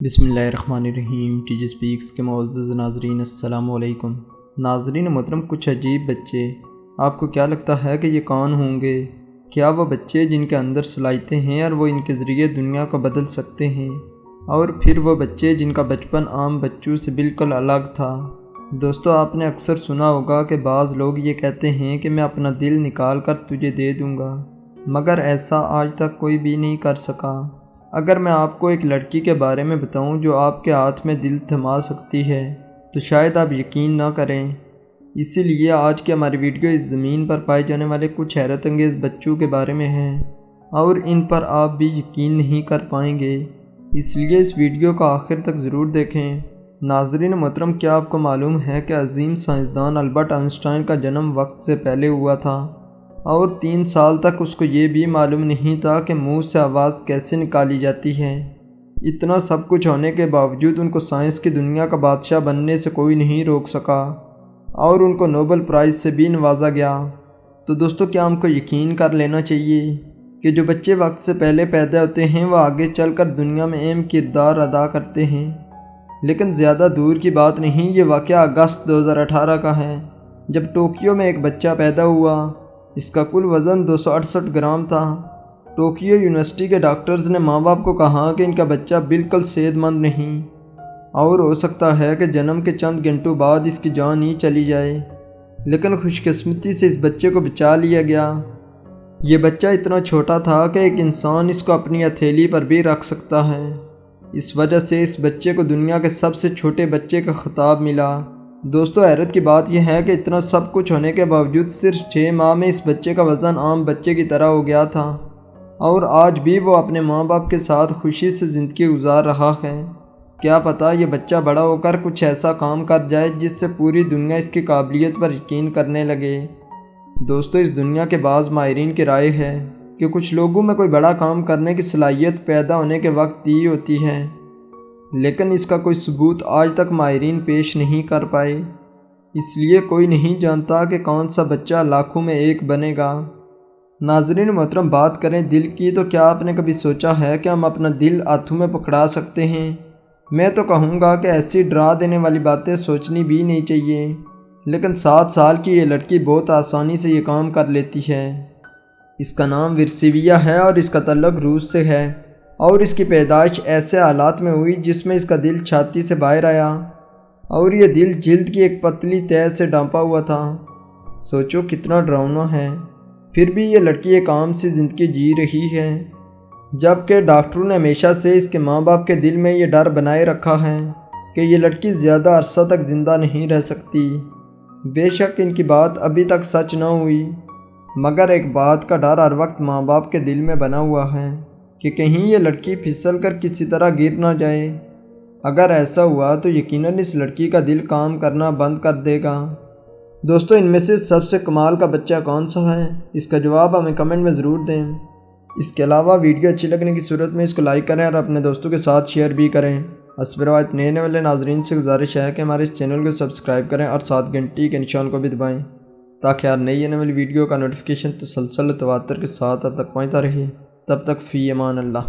بسم اللہ الرحمن الرحیم۔ ٹی جی سپیکس کے معزز ناظرین السلام علیکم۔ ناظرین محترم، کچھ عجیب بچے، آپ کو کیا لگتا ہے کہ یہ کون ہوں گے؟ کیا وہ بچے جن کے اندر صلاحیتیں ہیں اور وہ ان کے ذریعے دنیا کو بدل سکتے ہیں، اور پھر وہ بچے جن کا بچپن عام بچوں سے بالکل الگ تھا؟ دوستو، آپ نے اکثر سنا ہوگا کہ بعض لوگ یہ کہتے ہیں کہ میں اپنا دل نکال کر تجھے دے دوں گا، مگر ایسا آج تک کوئی بھی نہیں کر سکا۔ اگر میں آپ کو ایک لڑکی کے بارے میں بتاؤں جو آپ کے ہاتھ میں دل تھما سکتی ہے تو شاید آپ یقین نہ کریں۔ اسی لیے آج کی ہماری ویڈیو اس زمین پر پائے جانے والے کچھ حیرت انگیز بچوں کے بارے میں ہے، اور ان پر آپ بھی یقین نہیں کر پائیں گے، اس لیے اس ویڈیو کو آخر تک ضرور دیکھیں۔ ناظرین محترم، کیا آپ کو معلوم ہے کہ عظیم سائنسدان البرٹ آئنسٹائن کا جنم وقت سے پہلے ہوا تھا، اور 3 سال تک اس کو یہ بھی معلوم نہیں تھا کہ منہ سے آواز کیسے نکالی جاتی ہے۔ اتنا سب کچھ ہونے کے باوجود ان کو سائنس کی دنیا کا بادشاہ بننے سے کوئی نہیں روک سکا، اور ان کو نوبل پرائز سے بھی نوازا گیا۔ تو دوستو، کیا ہم کو یقین کر لینا چاہیے کہ جو بچے وقت سے پہلے پیدا ہوتے ہیں وہ آگے چل کر دنیا میں اہم کردار ادا کرتے ہیں؟ لیکن زیادہ دور کی بات نہیں، یہ واقعہ اگست 2018 کا ہے، جب ٹوکیو میں ایک بچہ پیدا ہوا۔ اس کا کل وزن 268 گرام تھا۔ ٹوکیو یونیورسٹی کے ڈاکٹرز نے ماں باپ کو کہا کہ ان کا بچہ بالکل صحت مند نہیں، اور ہو سکتا ہے کہ جنم کے چند گھنٹوں بعد اس کی جان ہی چلی جائے، لیکن خوش قسمتی سے اس بچے کو بچا لیا گیا۔ یہ بچہ اتنا چھوٹا تھا کہ ایک انسان اس کو اپنی ہتھیلی پر بھی رکھ سکتا ہے۔ اس وجہ سے اس بچے کو دنیا کے سب سے چھوٹے بچے کا خطاب ملا۔ دوستو، حیرت کی بات یہ ہے کہ اتنا سب کچھ ہونے کے باوجود صرف 6 ماہ میں اس بچے کا وزن عام بچے کی طرح ہو گیا تھا، اور آج بھی وہ اپنے ماں باپ کے ساتھ خوشی سے زندگی گزار رہا ہے۔ کیا پتہ یہ بچہ بڑا ہو کر کچھ ایسا کام کر جائے جس سے پوری دنیا اس کی قابلیت پر یقین کرنے لگے۔ دوستو، اس دنیا کے بعض ماہرین کی رائے ہے کہ کچھ لوگوں میں کوئی بڑا کام کرنے کی صلاحیت پیدا ہونے کے وقت ہی ہوتی ہے، لیکن اس کا کوئی ثبوت آج تک ماہرین پیش نہیں کر پائے۔ اس لیے کوئی نہیں جانتا کہ کون سا بچہ لاکھوں میں ایک بنے گا۔ ناظرین محترم، بات کریں دل کی، تو کیا آپ نے کبھی سوچا ہے کہ ہم اپنا دل ہاتھوں میں پکڑا سکتے ہیں؟ میں تو کہوں گا کہ ایسی ڈرا دینے والی باتیں سوچنی بھی نہیں چاہیے، لیکن 7 سال کی یہ لڑکی بہت آسانی سے یہ کام کر لیتی ہے۔ اس کا نام ورسیویا ہے اور اس کا تعلق روس سے ہے، اور اس کی پیدائش ایسے حالات میں ہوئی جس میں اس کا دل چھاتی سے باہر آیا، اور یہ دل جلد کی ایک پتلی تہہ سے ڈھانپا ہوا تھا۔ سوچو کتنا ڈراؤنا ہے۔ پھر بھی یہ لڑکی ایک عام سی زندگی جی رہی ہے، جبکہ ڈاکٹروں نے ہمیشہ سے اس کے ماں باپ کے دل میں یہ ڈر بنائے رکھا ہے کہ یہ لڑکی زیادہ عرصہ تک زندہ نہیں رہ سکتی۔ بے شک ان کی بات ابھی تک سچ نہ ہوئی، مگر ایک بات کا ڈر ہر وقت ماں باپ کے دل میں بنا ہوا ہے کہ کہیں یہ لڑکی پھسل کر کسی طرح گر نہ جائے۔ اگر ایسا ہوا تو یقیناً اس لڑکی کا دل کام کرنا بند کر دے گا۔ دوستو، ان میں سے سب سے کمال کا بچہ کون سا ہے؟ اس کا جواب ہمیں کمنٹ میں ضرور دیں۔ اس کے علاوہ ویڈیو اچھی لگنے کی صورت میں اس کو لائک کریں اور اپنے دوستوں کے ساتھ شیئر بھی کریں۔ حسب روایت نئے والے ناظرین سے گزارش ہے کہ ہمارے اس چینل کو سبسکرائب کریں اور ساتھ گھنٹی کے نشان کو بھی دبائیں، تاکہ ہر نئی آنے والی ویڈیو کا نوٹیفیکیشن تسلسل تواتر کے ساتھ اب تک پہنچتا رہے۔ تب تک فی امان اللہ۔